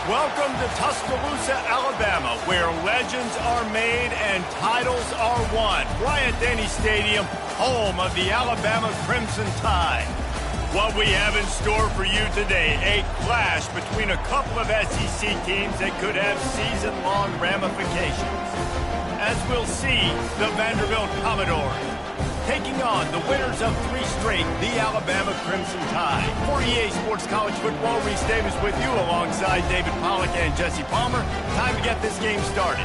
Welcome to Tuscaloosa, Alabama, where legends are made and titles are won. Bryant-Denny Stadium, home of the Alabama Crimson Tide. What we have in store for you today, a clash between a couple of SEC teams that could have season-long ramifications. As we'll see, the Vanderbilt Commodores taking on the winners of 3 straight, the Alabama Crimson Tide. For EA Sports College Football, Reese Davis with you alongside David Pollack and Jesse Palmer. Time to get this game started.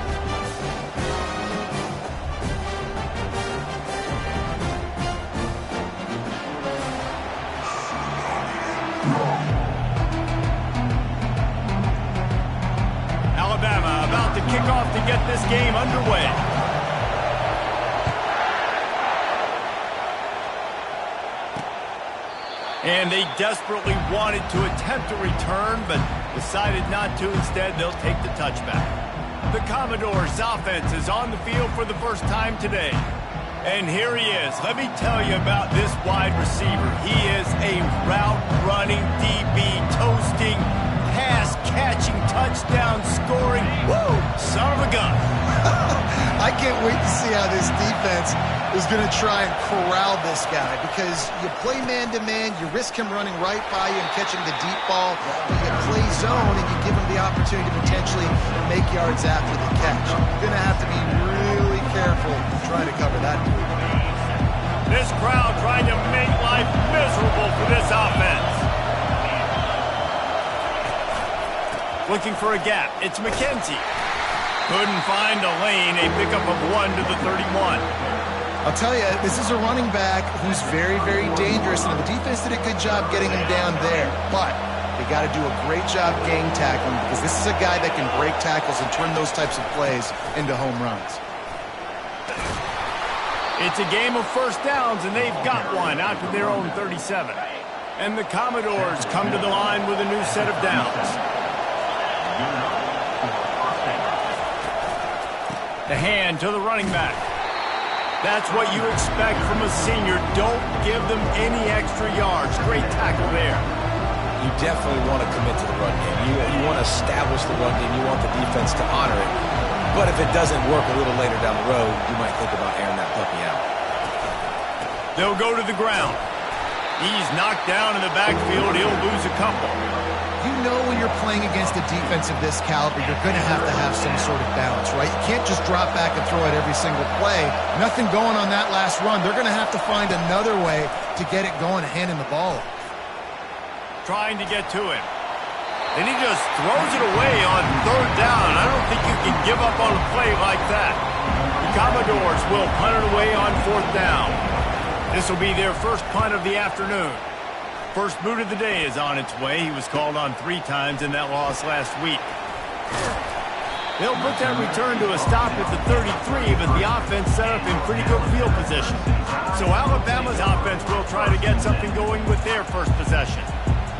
Alabama about to kick off to get this game underway. And they desperately wanted to attempt a return, but decided not to. Instead, they'll take the touchback. The Commodores' offense is on the field for the first time today. And here he is. Let me tell you about this wide receiver. He is a route-running DB, toasting, pass-catching, touchdown-scoring, woo, son of a gun. I can't wait to see how this defense is going to try and corral this guy, because you play man-to-man, you risk him running right by you and catching the deep ball. You play zone, and you give him the opportunity to potentially make yards after the catch. You're going to have to be really careful trying to cover that. This crowd trying to make life miserable for this offense. Looking for a gap. It's McKenzie. Couldn't find a lane. A pickup of 1 to the 31. I'll tell you, this is a running back who's very, very dangerous, and the defense did a good job getting him down there. But they got to do a great job gang tackling, because this is a guy that can break tackles and turn those types of plays into home runs. It's a game of first downs, and they've got one out to their own 37. And the Commodores come to the line with a new set of downs. The hand to the running back. That's what you expect from a senior. Don't give them any extra yards. Great tackle there. You definitely want to commit to the run game. You want to establish the run game. You want the defense to honor it. But if it doesn't work a little later down the road, you might think about airing that puppy out. They'll go to the ground. He's knocked down in the backfield. He'll lose a couple. You know, when you're playing against a defense of this caliber, you're going to have some sort of balance, right? You can't just drop back and throw it every single play. Nothing going on that last run. They're going to have to find another way to get it going, handing the ball off. Trying to get to him. And he just throws it away on 3rd down. I don't think you can give up on a play like that. The Commodores will punt it away on 4th down. This will be their first punt of the afternoon. First boot of the day is on its way. He was called on 3 times in that loss last week. They'll put that return to a stop at the 33, but the offense set up in pretty good field position. So Alabama's offense will try to get something going with their first possession.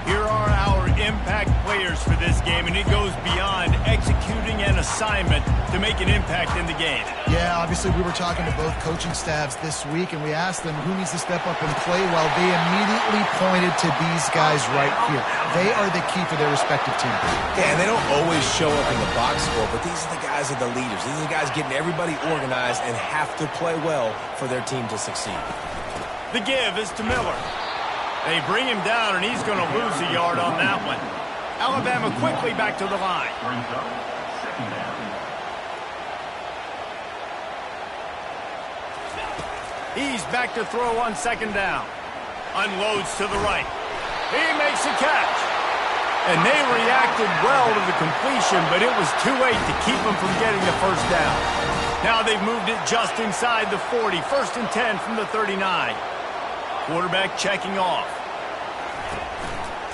Here are our impact players for this game, and it goes beyond executing an assignment to make an impact in the game. Yeah, obviously we were talking to both coaching staffs this week, and we asked them who needs to step up and play well. They immediately pointed to these guys right here. They are the key for their respective teams. Yeah, and they don't always show up in the box score, but these are the guys that are the leaders. These are the guys getting everybody organized and have to play well for their team to succeed. The give is to Miller. They bring him down, and he's going to lose a yard on that one. Alabama quickly back to the line. He's back to throw on 2nd down. Unloads to the right. He makes a catch. And they reacted well to the completion, but it was too late to keep him from getting the 1st down. Now they've moved it just inside the 40. 1st and 10 from the 39. Quarterback checking off.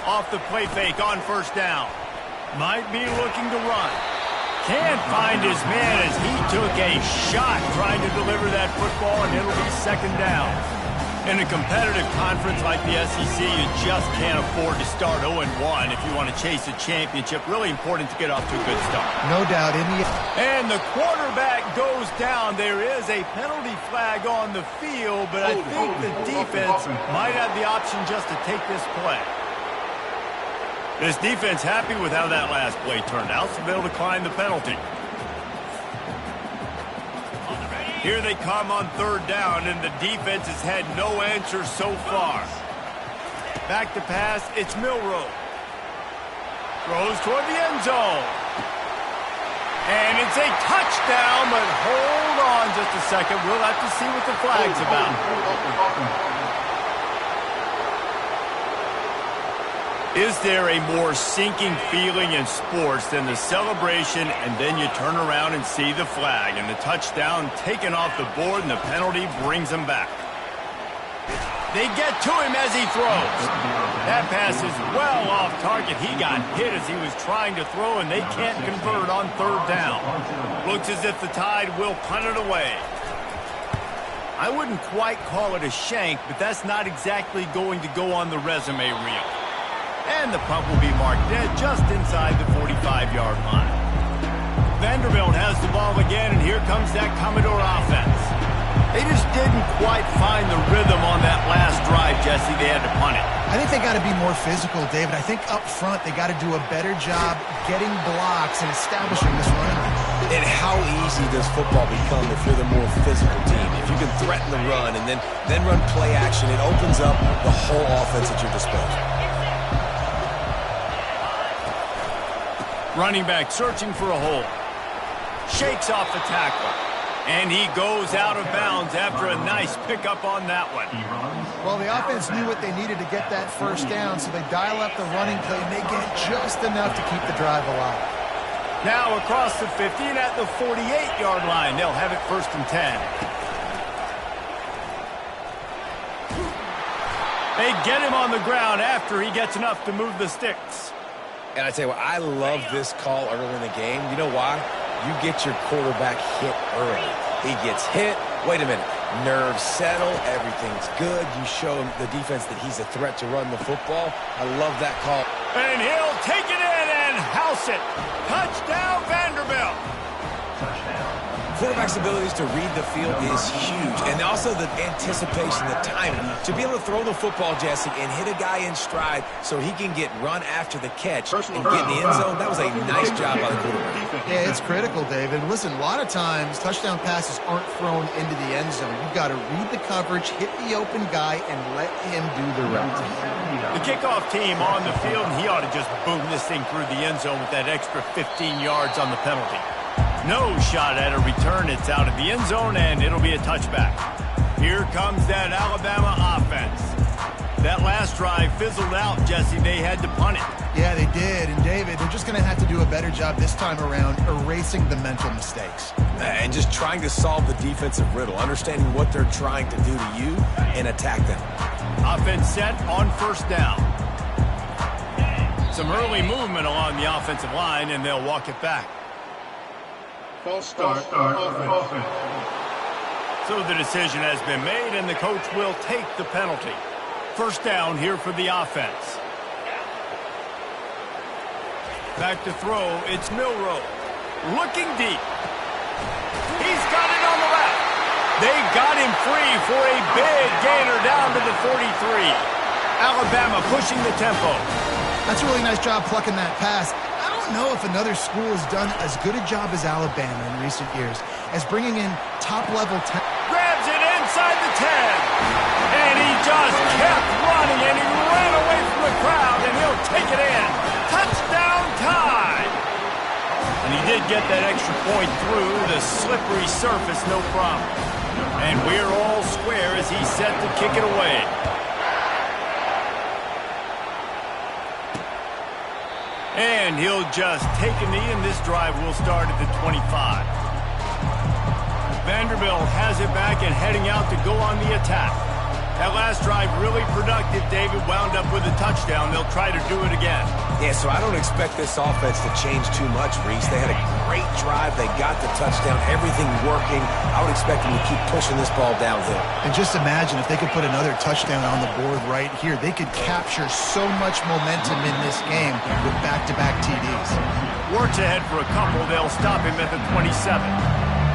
Off the play fake on 1st down. Might be looking to run. Can't find his man as he took a shot trying to deliver that football, and it'll be 2nd down. In a competitive conference like the SEC, you just can't afford to start 0-1 if you want to chase a championship. Really important to get off to a good start. No doubt. And the quarterback goes down. There is a penalty flag on the field, but I think the defense might have the option just to take this play. This defense happy with how that last play turned out, so they'll decline the penalty. Here they come on third down, and the defense has had no answer so far. Back to pass, it's Milroe. Throws toward the end zone. And it's a touchdown, but hold on just a second. We'll have to see what the flag's about. Is there a more sinking feeling in sports than the celebration and then you turn around and see the flag and the touchdown taken off the board and the penalty brings them back? They get to him as he throws. That pass is well off target. He got hit as he was trying to throw, and they can't convert on third down. Looks as if the Tide will punt it away. I wouldn't quite call it a shank, but that's not exactly going to go on the resume reel. And the punt will be marked dead just inside the 45-yard line. Vanderbilt has the ball again, and here comes that Commodore offense. They just didn't quite find the rhythm on that last drive, Jesse. They had to punt it. I think they got to be more physical, David. I think up front they got to do a better job getting blocks and establishing this running. And how easy does football become if you're the more physical team? If you can threaten the run and then run play action, it opens up the whole offense at your disposal. Running back searching for a hole. Shakes off the tackle. And he goes out of bounds after a nice pickup on that one. Well, the offense knew what they needed to get that first down, so they dial up the running play and they get just enough to keep the drive alive. Now across the 50 and at the 48-yard line. They'll have it 1st and 10. They get him on the ground after he gets enough to move the sticks. And I tell you what, I love this call early in the game. You know why? You get your quarterback hit early. He gets hit. Wait a minute. Nerves settle. Everything's good. You show the defense that he's a threat to run the football. I love that call. And he'll take it in and house it. Touchdown, Vanderbilt. Quarterback's abilities to read the field is huge. And also the anticipation, the timing. To be able to throw the football, Jesse, and hit a guy in stride so he can get run after the catch and get in the end zone, that was a nice job by the quarterback. Yeah, it's critical, David. Listen, a lot of times touchdown passes aren't thrown into the end zone. You've got to read the coverage, hit the open guy, and let him do the rest. The kickoff team on the field, and he ought to just boom this thing through the end zone with that extra 15 yards on the penalty. No shot at a return. It's out of the end zone, and it'll be a touchback. Here comes that Alabama offense. That last drive fizzled out, Jesse. They had to punt it. Yeah, they did. And, David, they're just going to have to do a better job this time around erasing the mental mistakes. And just trying to solve the defensive riddle, understanding what they're trying to do to you and attack them. Offense set on 1st down. Some early movement along the offensive line, and they'll walk it back. False start offense. So the decision has been made, and the coach will take the penalty. 1st down here for the offense. Back to throw, it's Milroe. Looking deep. He's got it on the left. They got him free for a big gainer down to the 43. Alabama pushing the tempo. That's a really nice job plucking that pass. I don't know if another school has done as good a job as Alabama in recent years as bringing in top-level talent. Grabs it inside the 10. And he just kept running, and he ran away from the crowd, and he'll take it in. Touchdown Tide. And he did get that extra point through the slippery surface, no problem. And we're all square as he's set to kick it away. And he'll just take a knee, and this drive will start at the 25. Vanderbilt has it back and heading out to go on the attack. That last drive really productive. David wound up with a touchdown. They'll try to do it again. Yeah, so I don't expect this offense to change too much, Reese. They had a great drive. They got the touchdown. Everything working. I would expect them to keep pushing this ball downhill. And just imagine if they could put another touchdown on the board right here. They could capture so much momentum in this game with back-to-back TDs. Works ahead for a couple. They'll stop him at the 27.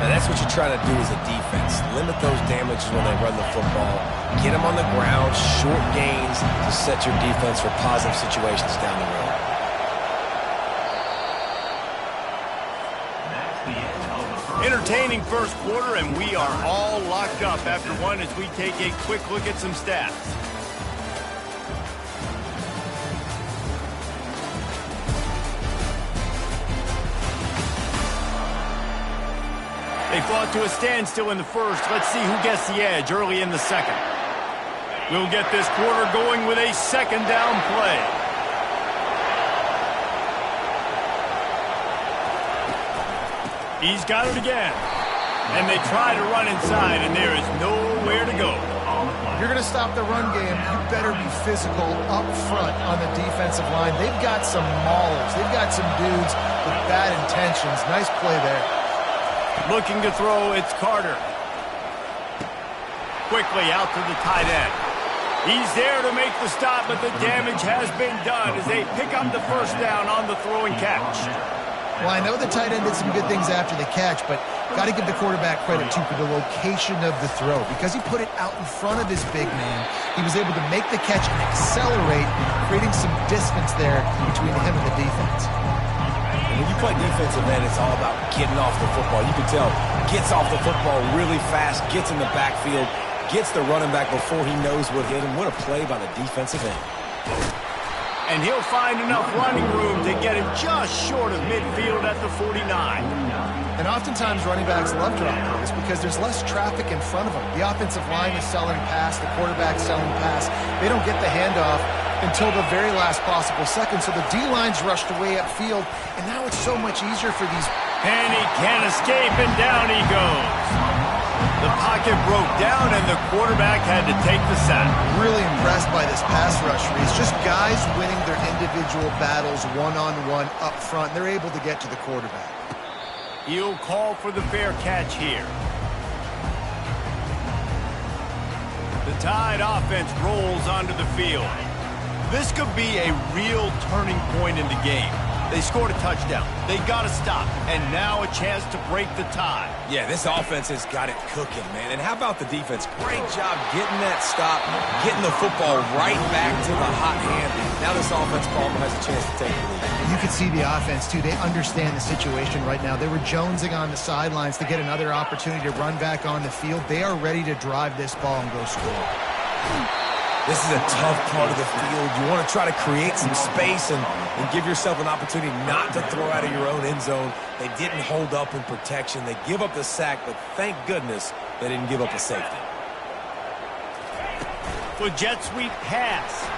Now, that's what you try to do as a defense. Limit those damages when they run the football. Get them on the ground, short gains to set your defense for positive situations down the road. Entertaining first quarter, and we are all locked up after one as we take a quick look at some stats. They fought to a standstill in the first. Let's see who gets the edge early in the second. We'll get this quarter going with a second down play. He's got it again. And they try to run inside, and there is nowhere to go. If you're going to stop the run game, you better be physical up front on the defensive line. They've got some maulers. They've got some dudes with bad intentions. Nice play there. Looking to throw, it's Carter. Quickly out to the tight end. He's there to make the stop, but the damage has been done as they pick up the first down on the throw and catch. Well, I know the tight end did some good things after the catch, but got to give the quarterback credit, too, for the location of the throw. Because he put it out in front of his big man, he was able to make the catch and accelerate, creating some distance there between him and the defense. When you play defensive end, it's all about getting off the football. You can tell, gets off the football really fast, gets in the backfield, gets the running back before he knows what hit him. What a play by the defensive end. And he'll find enough running room to get it just short of midfield at the 49. And oftentimes running backs love drop plays because there's less traffic in front of them. The offensive line is selling pass, the quarterback's selling pass. They don't get the handoff until the very last possible second. So the D-line's rushed away upfield, and now it's so much easier for these. And he can't escape, and down he goes. The pocket broke down, and the quarterback had to take the sack. Really impressed by this pass rush. It's just guys winning their individual battles one-on-one up front. They're able to get to the quarterback. He'll call for the fair catch here. The Tide offense rolls onto the field. This could be a real turning point in the game. They scored a touchdown. They got to stop. And now a chance to break the tie. Yeah, this offense has got it cooking, man. And how about the defense? Great job getting that stop, getting the football right back to the hot hand. Now this offense probably has a chance to take the lead. You can see the offense, too. They understand the situation right now. They were jonesing on the sidelines to get another opportunity to run back on the field. They are ready to drive this ball and go score. This is a tough part of the field. You want to try to create some space and give yourself an opportunity not to throw out of your own end zone. They didn't hold up in protection. They give up the sack, but thank goodness they didn't give up a safety. For jet sweep pass.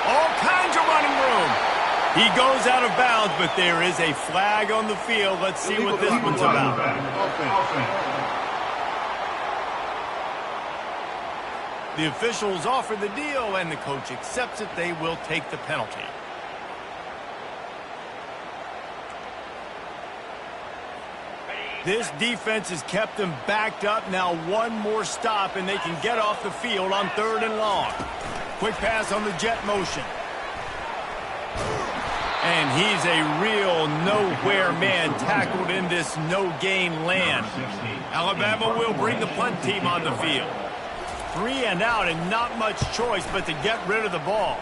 All kinds of running room. He goes out of bounds, but there is a flag on the field. Let's see what this one's about. The officials offer the deal, and the coach accepts it. They will take the penalty. This defense has kept them backed up. Now one more stop, and they can get off the field on 3rd and long. Quick pass on the jet motion. And he's a real nowhere man tackled in this no-gain land. Alabama will bring the punt team on the field. 3 and out, and not much choice but to get rid of the ball.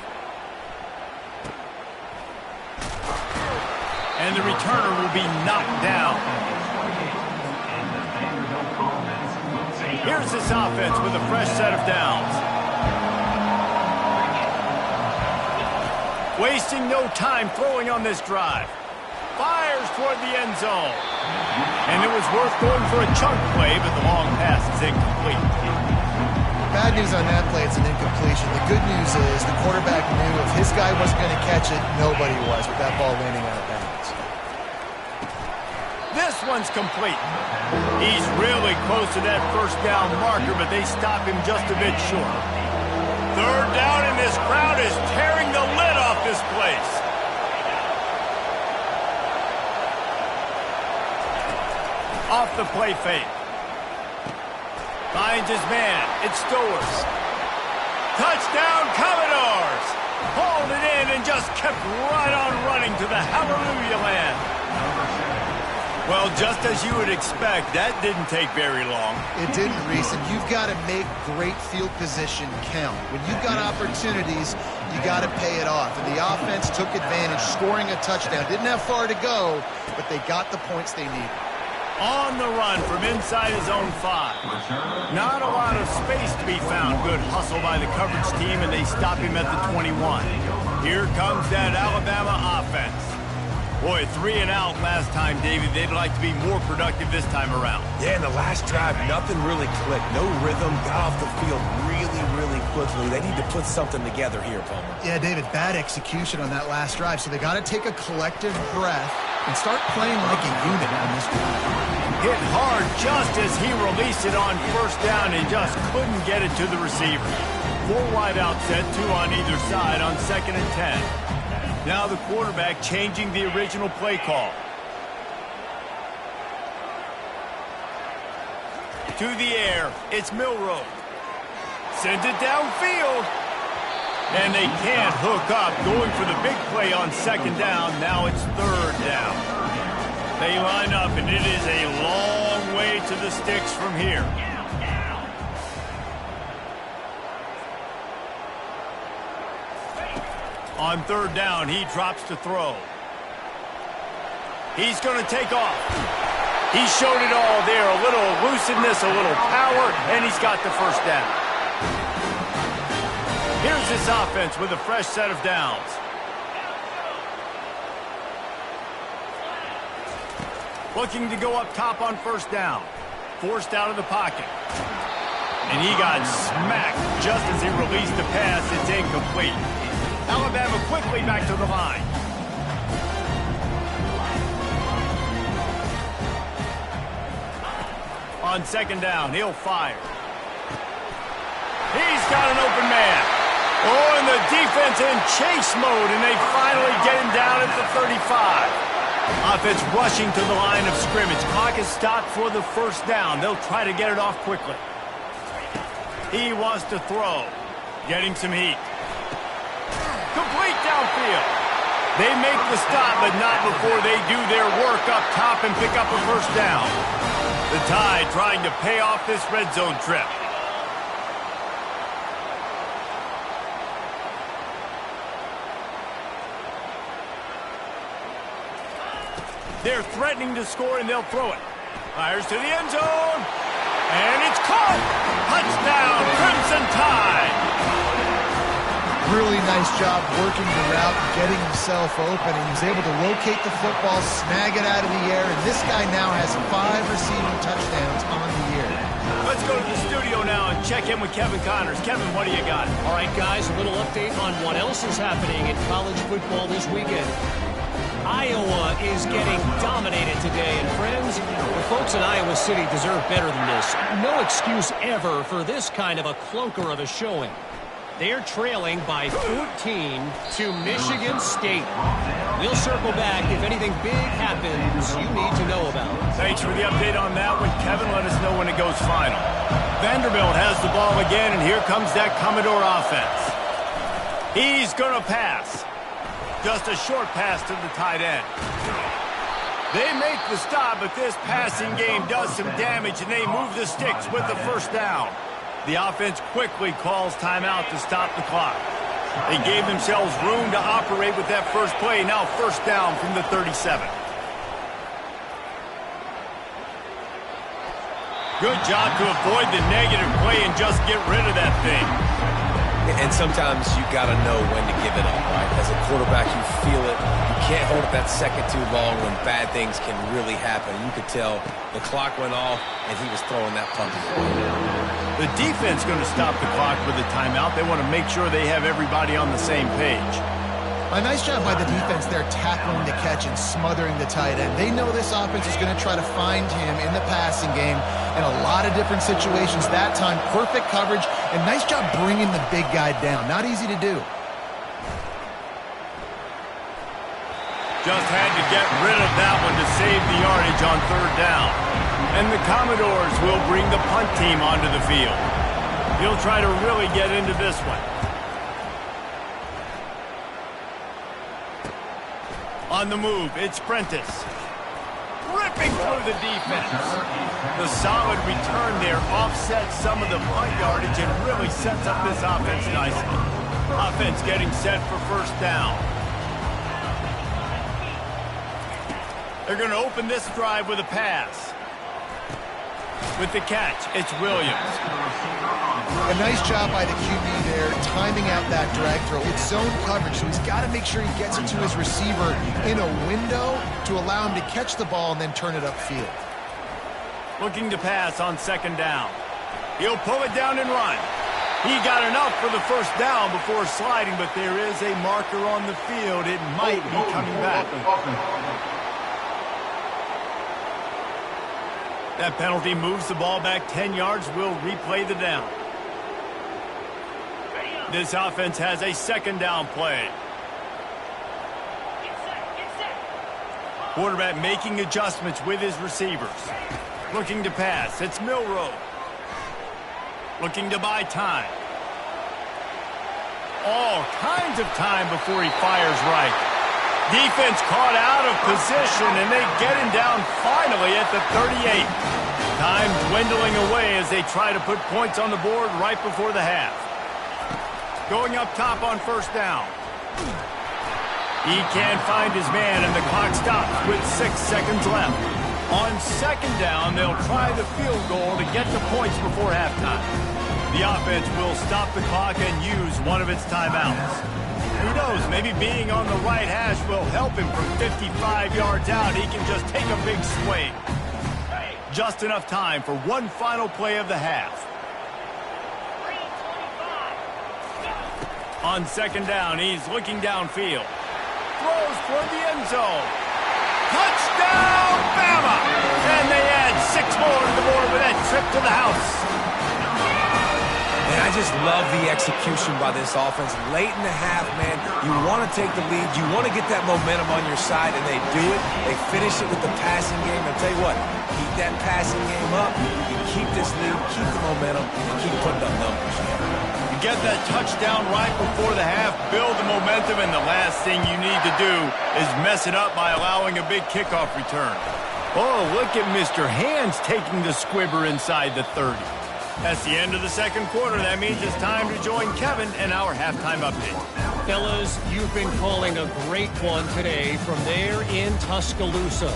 And the returner will be knocked down. Here's this offense with a fresh set of downs. Wasting no time throwing on this drive. Fires toward the end zone. And it was worth going for a chunk play, but the long pass is incomplete. Bad news on that play, it's an incompletion. The good news is the quarterback knew if his guy wasn't going to catch it, nobody was with that ball landing out of bounds. This one's complete. He's really close to that first down marker, but they stop him just a bit short. 3rd down, and this crowd is tearing the lid off this place. Off the play fake. Finds his man. It's Stowers. Touchdown, Commodores! Hauled it in and just kept right on running to the hallelujah land. Well, just as you would expect, that didn't take very long. It didn't, Reese, and you've got to make great field position count. When you've got opportunities, you got to pay it off. And the offense took advantage, scoring a touchdown. Didn't have far to go, but they got the points they needed. On the run from inside his own 5. Not a lot of space to be found. Good hustle by the coverage team, and they stop him at the 21. Here comes that Alabama offense. Boy, 3 and out last time, David. They'd like to be more productive this time around. Yeah, in the last drive, nothing really clicked. No rhythm. Got off the field really quickly. They need to put something together here, Palmer. Yeah, David, bad execution on that last drive, so they got to take a collective breath and start playing like a unit on this drive. Hit hard just as he released it on first down and just couldn't get it to the receiver. 4 wide out set, 2 on either side on 2nd and 10. Now the quarterback changing the original play call. To the air, it's Milroe. Sends it downfield. And they can't hook up, going for the big play on 2nd down. Now it's 3rd down. They line up, and it is a long way to the sticks from here. On 3rd down, he drops to throw. He's going to take off. He showed it all there. A little elusiveness, a little power, and he's got the first down. Here's this offense with a fresh set of downs. Looking to go up top on 1st down. Forced out of the pocket. And he got smacked just as he released the pass. It's incomplete. Alabama quickly back to the line. On 2nd down, he'll fire. He's got an open man. Oh, and the defense in chase mode, and they finally get him down at the 35. Offense rushing to the line of scrimmage. Clock is stopped for the 1st down. They'll try to get it off quickly. He wants to throw. Getting some heat. Complete downfield. They make the stop, but not before they do their work up top and pick up a 1st down. The Tide trying to pay off this red zone trip. They're threatening to score, and they'll throw it. Fires to the end zone. And it's caught. Touchdown, Crimson Tide. Really nice job working the route, getting himself open, and he was able to locate the football, snag it out of the air, and this guy now has 5 receiving touchdowns on the year. Let's go to the studio now and check in with Kevin Connors. Kevin, what do you got? All right, guys, a little update on what else is happening in college football this weekend. Iowa is getting dominated today, and friends, the folks in Iowa City deserve better than this. No excuse ever for this kind of a clunker of a showing. They're trailing by 14 to Michigan State. We'll circle back if anything big happens you need to know about. Thanks for the update on that one, Kevin. Let us know when it goes final. Vanderbilt has the ball again, and here comes that Commodore offense. He's going to pass. Just a short pass to the tight end. They make the stop, but this passing game does some damage, and they move the sticks with the 1st down. The offense quickly calls timeout to stop the clock. They gave themselves room to operate with that first play. Now 1st down from the 37. Good job to avoid the negative play and just get rid of that thing. And sometimes you got to know when to give it up, right? As a quarterback, you feel it. You can't hold it that second too long when bad things can really happen. You could tell the clock went off, and he was throwing that puppy away. The defense going to stop the clock with a timeout. They want to make sure they have everybody on the same page. A nice job by the defense there tackling the catch and smothering the tight end. They know this offense is going to try to find him in the passing game in a lot of different situations. That time, perfect coverage, and nice job bringing the big guy down. Not easy to do. Just had to get rid of that one to save the yardage on 3rd down. And the Commodores will bring the punt team onto the field. He'll try to really get into this one. On the move, it's Prentice. Ripping through the defense. The solid return there offsets some of the punt yardage and really sets up this offense nicely. Offense getting set for 1st down. They're going to open this drive with a pass. With the catch, it's Williams. A nice job by the QB there, timing out that drag throw. It's zone coverage, so he's got to make sure he gets it to his receiver in a window to allow him to catch the ball and then turn it upfield. Looking to pass on second down. He'll pull it down and run. He got enough for the first down before sliding, but there is a marker on the field. It might be coming back. That penalty moves the ball back 10 yards. We'll replay the down. This offense has a second down play. Quarterback making adjustments with his receivers. Looking to pass. It's Milroe. Looking to buy time. All kinds of time before he fires right. Defense caught out of position, and they get him down finally at the 38. Time dwindling away as they try to put points on the board right before the half. Going up top on first down. He can't find his man, and the clock stops with 6 seconds left. On second down, they'll try the field goal to get the points before halftime. The offense will stop the clock and use one of its timeouts. Who knows, maybe being on the right hash will help him from 55 yards out. He can just take a big swing. Just enough time for one final play of the half. On second down, he's looking downfield. Throws for the end zone. Touchdown, Bama! And they add 6 more to the board with that trip to the house. And I just love the execution by this offense. Late in the half, man, you want to take the lead. You want to get that momentum on your side, and they do it. They finish it with the passing game. I'll tell you what, keep that passing game up. You keep this lead, keep the momentum, and keep putting up numbers. You get that touchdown right before the half, build the momentum, and the last thing you need to do is mess it up by allowing a big kickoff return. Oh, look at Mr. Hands taking the squibber inside the 30. That's the end of the second quarter. That means it's time to join Kevin and our halftime update. Fellas, you've been calling a great one today from there in Tuscaloosa.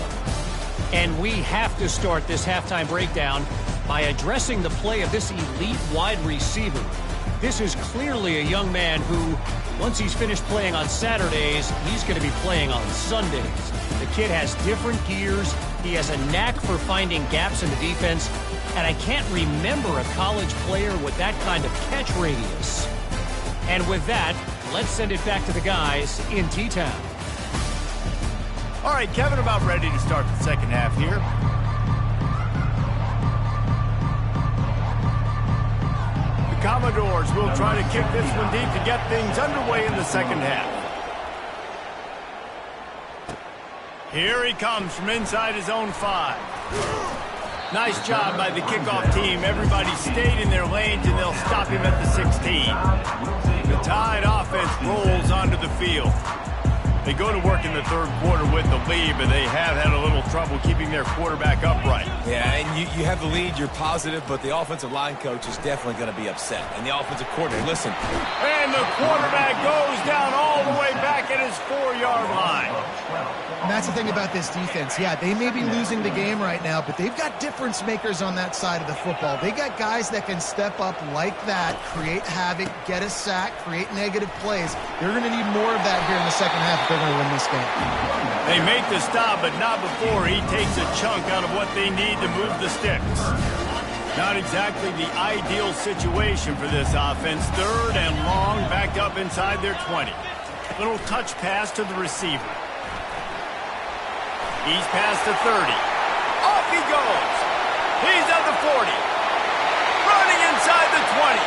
And we have to start this halftime breakdown by addressing the play of this elite wide receiver. This is clearly a young man who, once he's finished playing on Saturdays, he's going to be playing on Sundays. The kid has different gears. He has a knack for finding gaps in the defense. And I can't remember a college player with that kind of catch radius. And with that, let's send it back to the guys in T-Town. All right, Kevin, about ready to start the second half here. The Commodores will try to kick this one deep to get things underway in the second half. Here he comes from inside his own 5. Nice job by the kickoff team. Everybody stayed in their lanes, and they'll stop him at the 16. The Tide offense rolls onto the field. They go to work in the third quarter with the lead, but they have had a little trouble keeping their quarterback upright. Yeah, and you have the lead, you're positive, but the offensive line coach is definitely going to be upset. And the offensive coordinator, listen. And the quarterback goes down all the way back at his 4-yard line. And that's the thing about this defense. Yeah, they may be losing the game right now, but they've got difference makers on that side of the football. They got guys that can step up like that, create havoc, get a sack, create negative plays. They're going to need more of that here in the second half if they're going to win this game. They make the stop, but not before he takes a chunk out of what they need to move the sticks. Not exactly the ideal situation for this offense. Third and long, backed up inside their 20. Little touch pass to the receiver. He's past the 30. Off he goes. He's at the 40. Running inside the 20.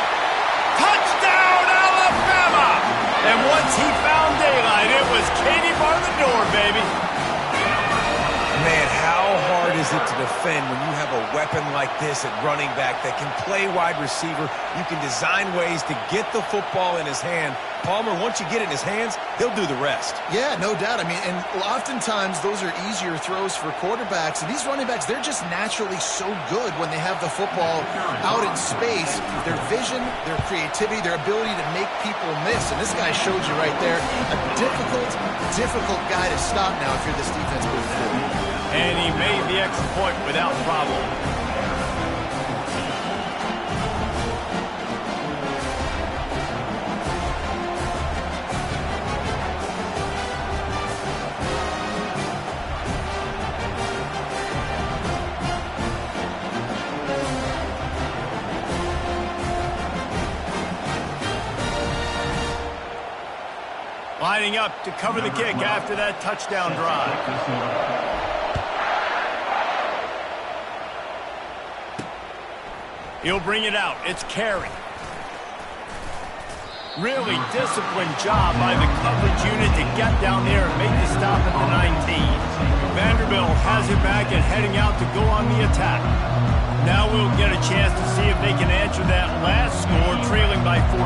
Touchdown, Alabama! And once he found daylight, it was Katie bar the door, baby. Man, how hard is it to defend when you have a weapon like this at running back that can play wide receiver? You can design ways to get the football in his hand. Palmer, once you get it in his hands, he'll do the rest. Yeah, no doubt. I mean, and oftentimes those are easier throws for quarterbacks. And these running backs, they're just naturally so good when they have the football out in space. Their vision, their creativity, their ability to make people miss. And this guy showed you right there, a difficult guy to stop now if you're this defense moving forward. And he made the extra point without problem. Lining up to cover the kick after that touchdown drive. He'll bring it out. It's Carey. Really disciplined job by the coverage unit to get down there and make the stop at the 19. Vanderbilt has it back and heading out to go on the attack. Now we'll get a chance to see if they can answer that last score, trailing by 14,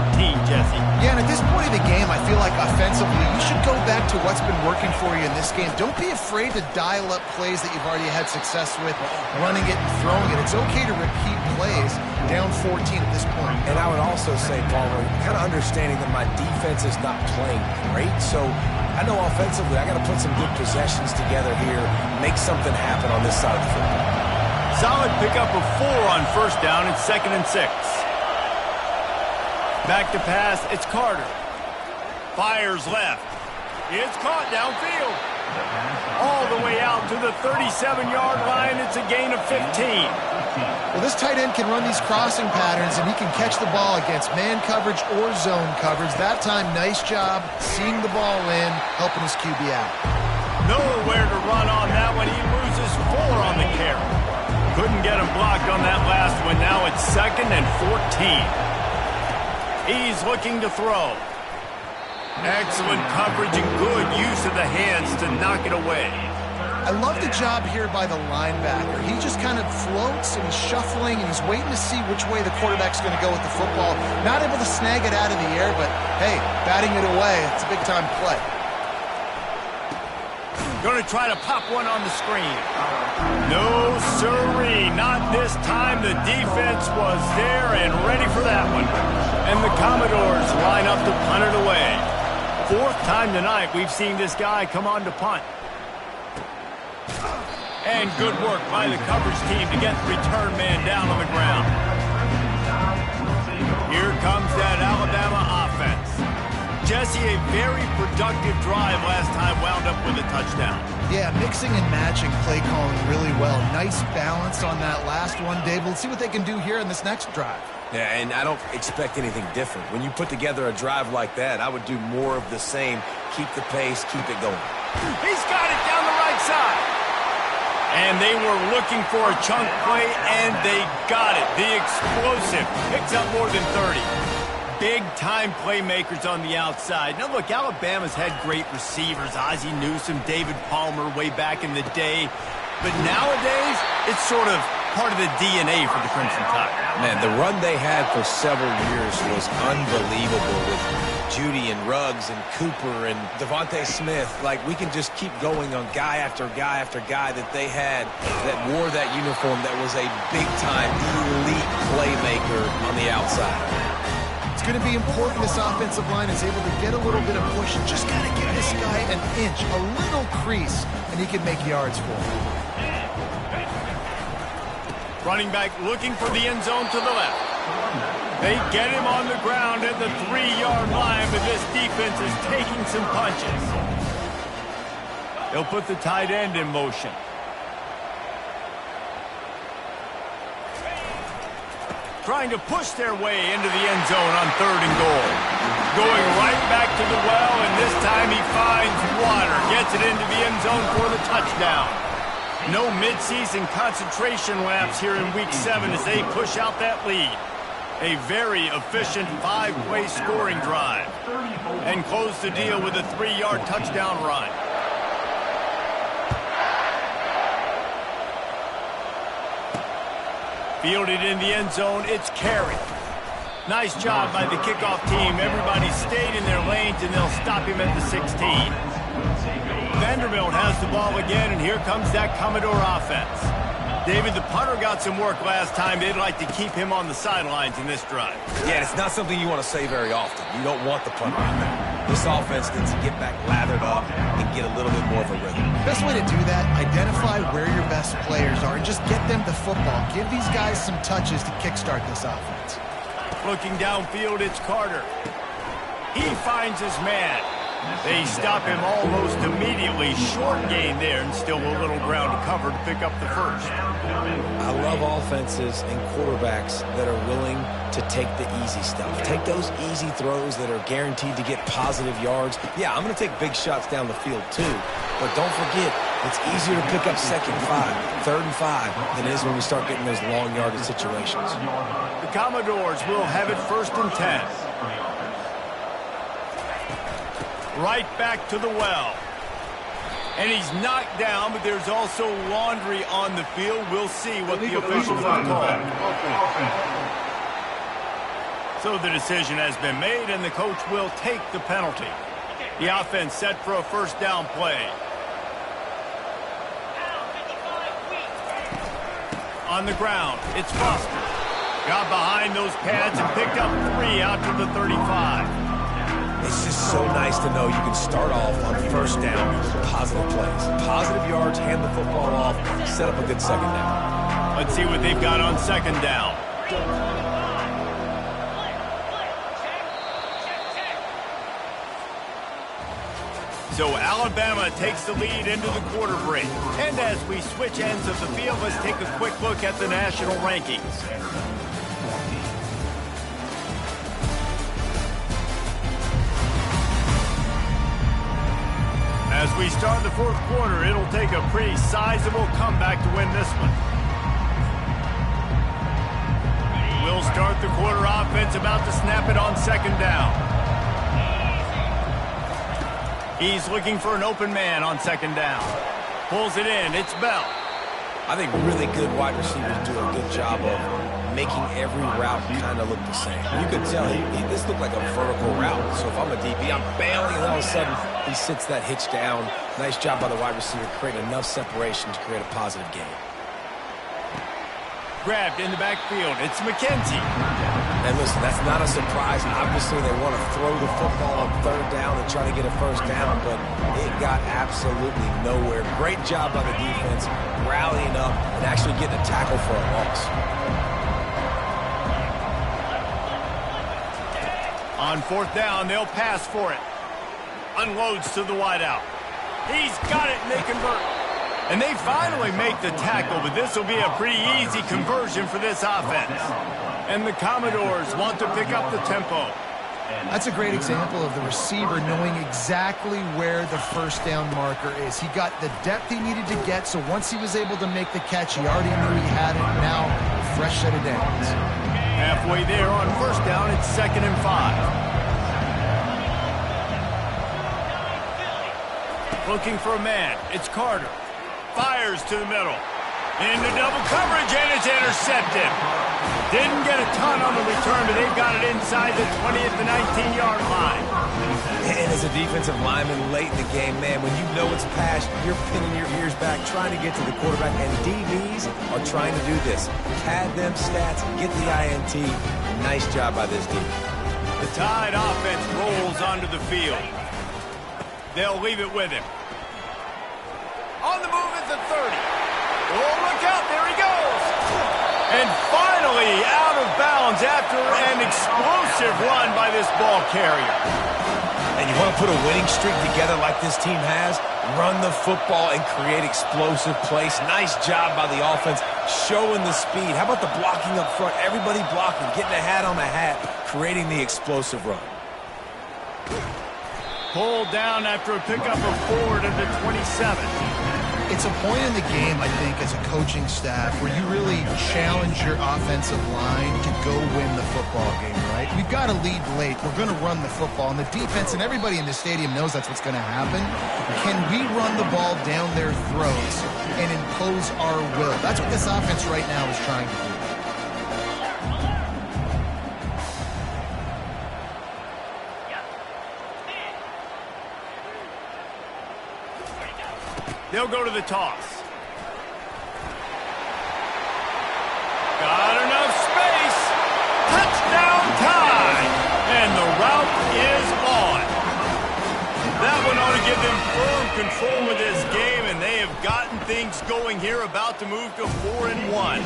Jesse. Yeah, and at this point of the game, I feel like offensively, you should go back to what's been working for you in this game. Don't be afraid to dial up plays that you've already had success with, running it and throwing it. It's okay to repeat plays down 14 at this point. And I would also say, Palmer, kind of understanding that my defense is not playing great, so I know offensively I got to put some good possessions together here, make something happen on this side of the football. Solid pickup of 4 on first down. It's 2nd and 6. Back to pass. It's Carter. Fires left. It's caught downfield. All the way out to the 37-yard line. It's a gain of 15. Well, this tight end can run these crossing patterns, and he can catch the ball against man coverage or zone coverage. That time, nice job seeing the ball in, helping his QB out. Nowhere to run on that one. He loses 4 on the carry. Couldn't get him blocked on that last one. Now it's 2nd and 14. He's looking to throw. Excellent coverage and good use of the hands to knock it away. I love the job here by the linebacker. He just kind of floats and he's shuffling and he's waiting to see which way the quarterback's going to go with the football. Not able to snag it out of the air, but hey, batting it away, it's a big-time play. Going to try to pop one on the screen. No, sirree. Not this time. The defense was there and ready for that one. And the Commodores line up to punt it away. 4th time tonight we've seen this guy come on to punt. And good work by the coverage team to get the return man down on the ground. Here comes that Alabama offense. Jesse, a very productive drive last time, wound up with a touchdown. Yeah, mixing and matching play calling really well. Nice balance on that last one, Dave. Let's see what they can do here in this next drive. Yeah, and I don't expect anything different. When you put together a drive like that, I would do more of the same. Keep the pace, keep it going. He's got it down the right side. And they were looking for a chunk play, and they got it. The explosive picks up more than 30. Big-time playmakers on the outside. Now, look, Alabama's had great receivers. Ozzie Newsome, David Palmer way back in the day. But nowadays, it's sort of part of the DNA for the Crimson Tide. Man, the run they had for several years was unbelievable with Judy and Ruggs and Cooper and Devontae Smith. Like, we can just keep going on guy after guy after guy that they had that wore that uniform that was a big-time elite playmaker on the outside. It's going to be important this offensive line is able to get a little bit of push. Just got to give this guy an inch, a little crease, and he can make yards for him. Running back looking for the end zone to the left. They get him on the ground at the 3-yard line, but this defense is taking some punches. They'll put the tight end in motion. Trying to push their way into the end zone on 3rd and goal. Going right back to the well, and this time he finds water. Gets it into the end zone for the touchdown. No midseason concentration laps here in Week 7 as they push out that lead. A very efficient 5-play scoring drive. And close the deal with a 3-yard touchdown run. Fielded in the end zone, it's Carey. Nice job by the kickoff team. Everybody stayed in their lanes, and they'll stop him at the 16. Vanderbilt has the ball again, and here comes that Commodore offense. David, the punter got some work last time. They'd like to keep him on the sidelines in this drive. Yeah, it's not something you want to say very often. You don't want the punter in there. This offense needs to get back lathered up and get a little bit more of a rhythm. Best way to do that, identify where your best players are and just get them the football. Give these guys some touches to kickstart this offense. Looking downfield, it's Carter. He finds his man. They stop him almost immediately. Short gain there, and still a little ground to cover to pick up the first. I love offenses and quarterbacks that are willing to take the easy stuff. Take those easy throws that are guaranteed to get positive yards. Yeah, I'm going to take big shots down the field too. But don't forget, it's easier to pick up 2nd and 5, 3rd and 5 than it is when we start getting those long yardage situations. The Commodores will have it 1st and 10. Right back to the well. And he's knocked down, but there's also laundry on the field. We'll see what the officials will call. So the decision has been made, and the coach will take the penalty. The offense set for a 1st down play. On the ground, it's Foster. Got behind those pads and picked up 3 out to the 35. It's just so nice to know you can start off on 1st down with positive plays. Positive yards, hand the football off, set up a good 2nd down. Let's see what they've got on 2nd down. So Alabama takes the lead into the quarter break. And as we switch ends of the field, let's take a quick look at the national rankings. As we start the 4th quarter, it'll take a pretty sizable comeback to win this one. We'll start the quarter offense, about to snap it on 2nd down. He's looking for an open man on 2nd down. Pulls it in. It's Bell. I think really good wide receivers do a good job of making every route kind of look the same. You could tell this looked like a vertical route. So if I'm a DB, I'm bailing, and all of a sudden he sits that hitch down. Nice job by the wide receiver, creating enough separation to create a positive gain. Grabbed in the backfield. It's McKenzie. And listen, that's not a surprise. Obviously, they want to throw the football on 3rd down and try to get a 1st down, but it got absolutely nowhere. Great job by the defense, rallying up and actually getting a tackle for a loss. On 4th down, they'll pass for it. Unloads to the wideout. He's got it, and they convert. And they finally make the tackle, but this will be a pretty easy conversion for this offense. And the Commodores want to pick up the tempo. That's a great example of the receiver knowing exactly where the 1st down marker is. He got the depth he needed to get, so once he was able to make the catch, he already knew he had it. Now, a fresh set of downs. Halfway there on 1st down, it's 2nd and 5. Looking for a man. It's Carter. Fires to the middle. Into double coverage, and it's intercepted. Didn't get a ton on the return, but they've got it inside the 20 at the 19-yard line. And as a defensive lineman late in the game, man, when you know it's passed, you're pinning your ears back, trying to get to the quarterback, and DBs are trying to do this. Pad them stats, get the INT. Nice job by this defense. The Tide offense rolls onto the field. They'll leave it with him. On the move at the 30. Oh, look out, there he goes. And finally out of bounds after an explosive run by this ball carrier. And you want to put a winning streak together like this team has, run the football and create explosive plays. Nice job by the offense, showing the speed. How about the blocking up front? Everybody blocking, getting a hat on the hat, creating the explosive run. Pulled down after a pickup of 4 to the 27. It's a point in the game, I think, as a coaching staff where you really challenge your offensive line to go win the football game, right? We've got to lead late. We're going to run the football. And the defense and everybody in the stadium knows that's what's going to happen. Can we run the ball down their throats and impose our will? That's what this offense right now is trying to do. They'll go to the toss. Got enough space. Touchdown time. And the route is on. give them firm control of this game, and they have gotten things going here, about to move to 4-1.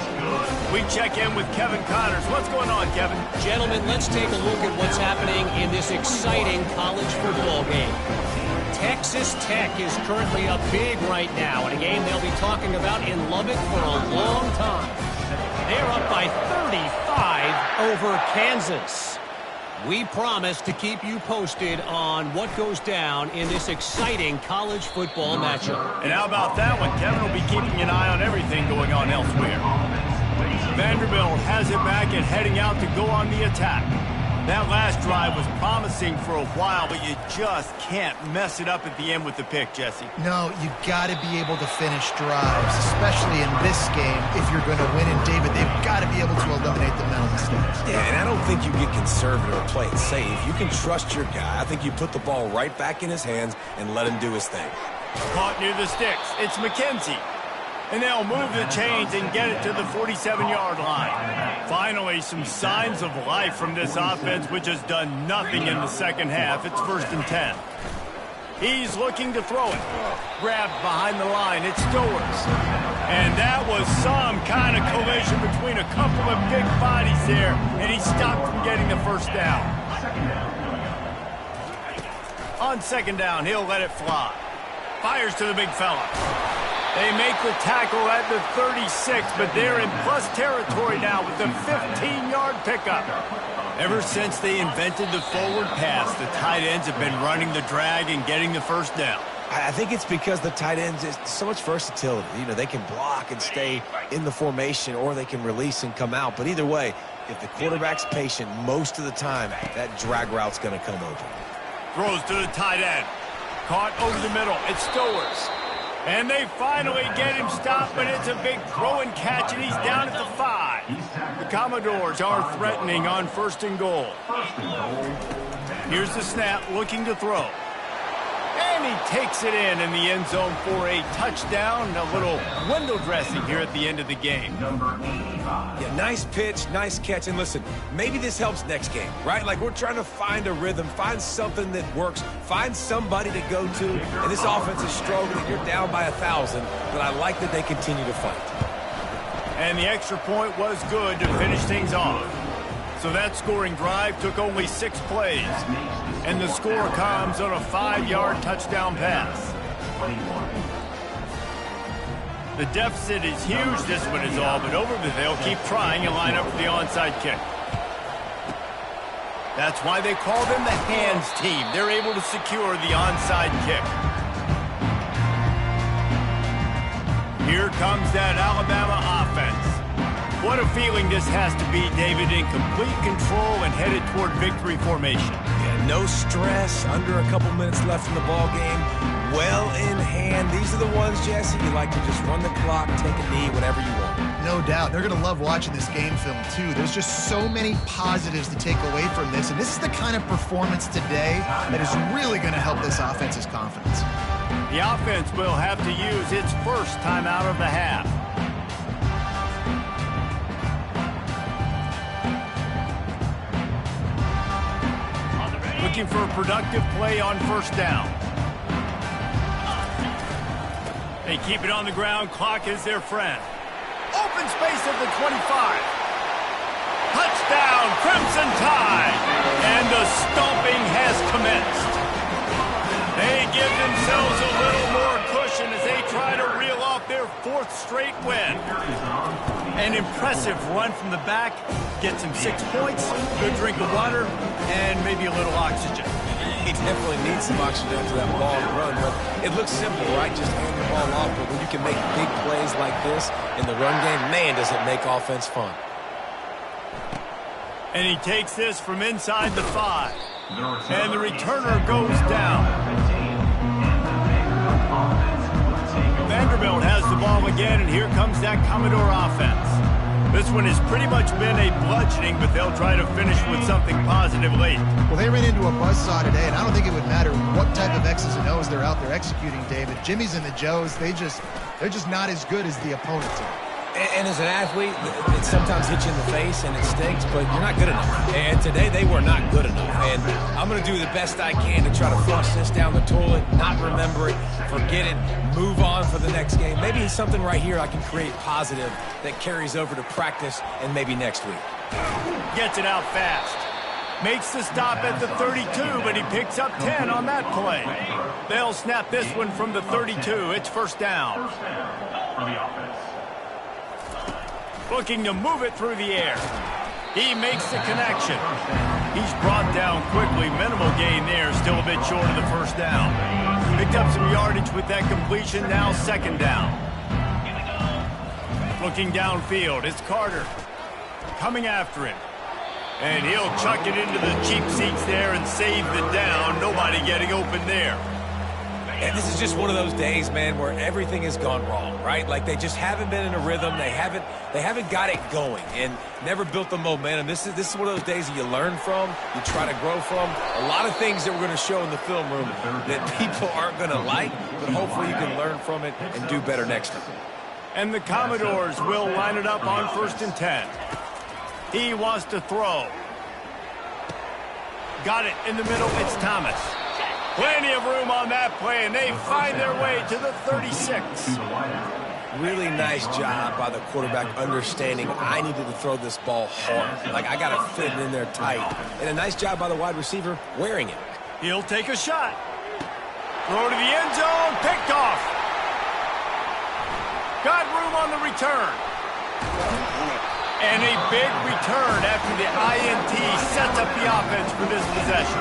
We check in with Kevin Connors. What's going on, Kevin? Gentlemen, let's take a look at what's happening in this exciting college football game. Texas Tech is currently up big right now in a game they'll be talking about in Lubbock for a long time. They're up by 35 over Kansas. We promise to keep you posted on what goes down in this exciting college football matchup. And how about that one? Kevin will be keeping an eye on everything going on elsewhere. Vanderbilt has it back and heading out to go on the attack. That last drive was promising for a while, but you just can't mess it up at the end with the pick, Jesse. No, you got to be able to finish drives, especially in this game. If you're going to win, and David, they've got to be able to eliminate the mental mistakes. Yeah, and I don't think you get conservative or play it safe. You can trust your guy. I think you put the ball right back in his hands and let him do his thing. Caught near the sticks. It's McKenzie. And they'll move the chains and get it to the 47-yard line. Finally, some signs of life from this offense, which has done nothing in the second half. It's 1st and 10. He's looking to throw it. Grabbed behind the line. It's Stowers. And that was some kind of collision between a couple of big bodies there, and he stopped from getting the first down. On 2nd down, he'll let it fly. Fires to the big fella. They make the tackle at the 36, but they're in plus territory now with the 15-yard pickup. Ever since they invented the forward pass, the tight ends have been running the drag and getting the first down. I think it's because the tight ends is so much versatility. You know, they can block and stay in the formation, or they can release and come out. But either way, if the quarterback's patient most of the time, that drag route's going to come open. Throws to the tight end. Caught over the middle. It's Stowers. And they finally get him stopped, but it's a big throw and catch, and he's down at the 5. The Commodores are threatening on 1st and goal. Here's the snap, looking to throw. And he takes it in the end zone for a touchdown. A little window dressing here at the end of the game. Yeah, nice pitch, nice catch. And listen, maybe this helps next game, right? Like, we're trying to find a rhythm, find something that works, find somebody to go to. And this offense is struggling. You're down by 1,000, but I like that they continue to fight. And the extra point was good to finish things off. So that scoring drive took only 6 plays. And the score comes on a 5-yard touchdown pass. The deficit is huge, this one is all, but over, but they'll keep trying and line up for the onside kick. That's why they call them the hands team. They're able to secure the onside kick. Here comes that Alabama offense. What a feeling this has to be, David, in complete control and headed toward victory formation. Yeah, no stress, under a couple minutes left in the ball game, well in hand. These are the ones, Jesse, you like to just run the clock, take a knee, whatever you want. No doubt. They're going to love watching this game film, too. There's just so many positives to take away from this, and this is the kind of performance today that is really going to help this offense's confidence. The offense will have to use its first time out of the half. Looking for a productive play on 1st down. They keep it on the ground. Clock is their friend. Open space at the 25. Touchdown, Crimson Tide. And the stomping has commenced. They give themselves a little more cushion as they try to reel off their 4th straight win. An impressive run from the back. Gets him 6 points, good drink of water, and maybe a little oxygen. He definitely needs some oxygen after that long run, but it looks simple, right? Just hand the ball off, but when you can make big plays like this in the run game, man, does it make offense fun. And he takes this from inside the 5. And the returner goes down. Vanderbilt has the ball again, and here comes that Commodore offense. This one has pretty much been a bludgeoning, but they'll try to finish with something positive late. Well, they ran into a buzzsaw today, and I don't think it would matter what type of X's and O's they're out there executing, David. Jimmy's and the Joes, they're just not as good as the opponent team. And as an athlete, it sometimes hits you in the face and it stinks, but you're not good enough. And today they were not good enough. And I'm going to do the best I can to try to flush this down the toilet, not remember it, forget it, move on for the next game. Maybe it's something right here I can create positive that carries over to practice and maybe next week. Gets it out fast. Makes the stop at the 32, but he picks up 10 on that play. They'll snap this one from the 32. It's first down. Looking to move it through the air. He makes the connection. He's brought down quickly. Minimal gain there. Still a bit short of the first down. Picked up some yardage with that completion. Now second down. Looking downfield. It's Carter. Coming after him. And he'll chuck it into the cheap seats there and save the down. Nobody getting open there. And this is just one of those days, man, where everything has gone wrong, right? Like they just haven't been in a rhythm. They haven't got it going and never built the momentum. This is one of those days that you learn from, you try to grow from. A lot of things that we're going to show in the film room that people aren't going to like, but hopefully you can learn from it and do better next time. And the Commodores will line it up on 1st and 10. He wants to throw. Got it in the middle. It's Thomas. Plenty of room on that play, and they find their way to the 36. Really nice job by the quarterback understanding I needed to throw this ball hard. Like, I got to fit it in there tight. And a nice job by the wide receiver wearing it. He'll take a shot. Throw to the end zone. Picked off. Got room on the return. And a big return after the INT sets up the offense for this possession.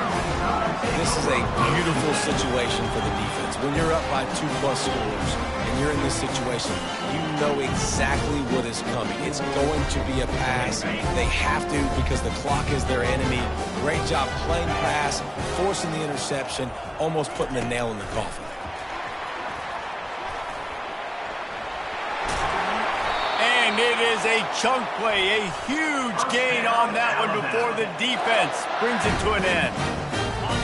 This is a beautiful situation for the defense. When you're up by 2+ scores and you're in this situation, you know exactly what is coming. It's going to be a pass. They have to because the clock is their enemy. Great job playing pass, forcing the interception, almost putting the nail in the coffin. And it is a chunk play, a huge gain on that one before the defense brings it to an end.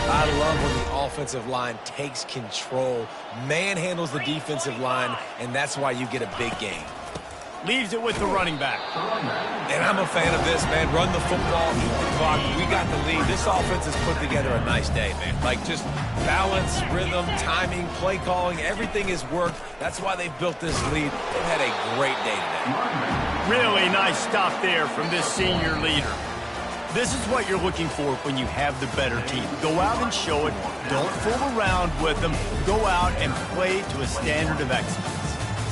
I love when the offensive line takes control, manhandles the defensive line, and that's why you get a big gain. Leaves it with the running back. And I'm a fan of this, man. Run the football, eat the clock. We got the lead. This offense has put together a nice day, man. Like, just balance, rhythm, timing, play calling, everything has worked. That's why they've built this lead. They've had a great day today. Really nice stop there from this senior leader. This is what you're looking for when you have the better team. Go out and show it. Don't fool around with them. Go out and play to a standard of excellence.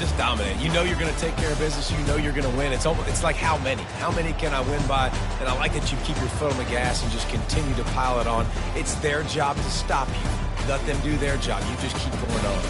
Just dominate. You know you're going to take care of business. You know you're going to win. It's like how many? How many can I win by? And I like that you keep your foot on the gas and just continue to pile it on. It's their job to stop you. Let them do their job. You just keep going on.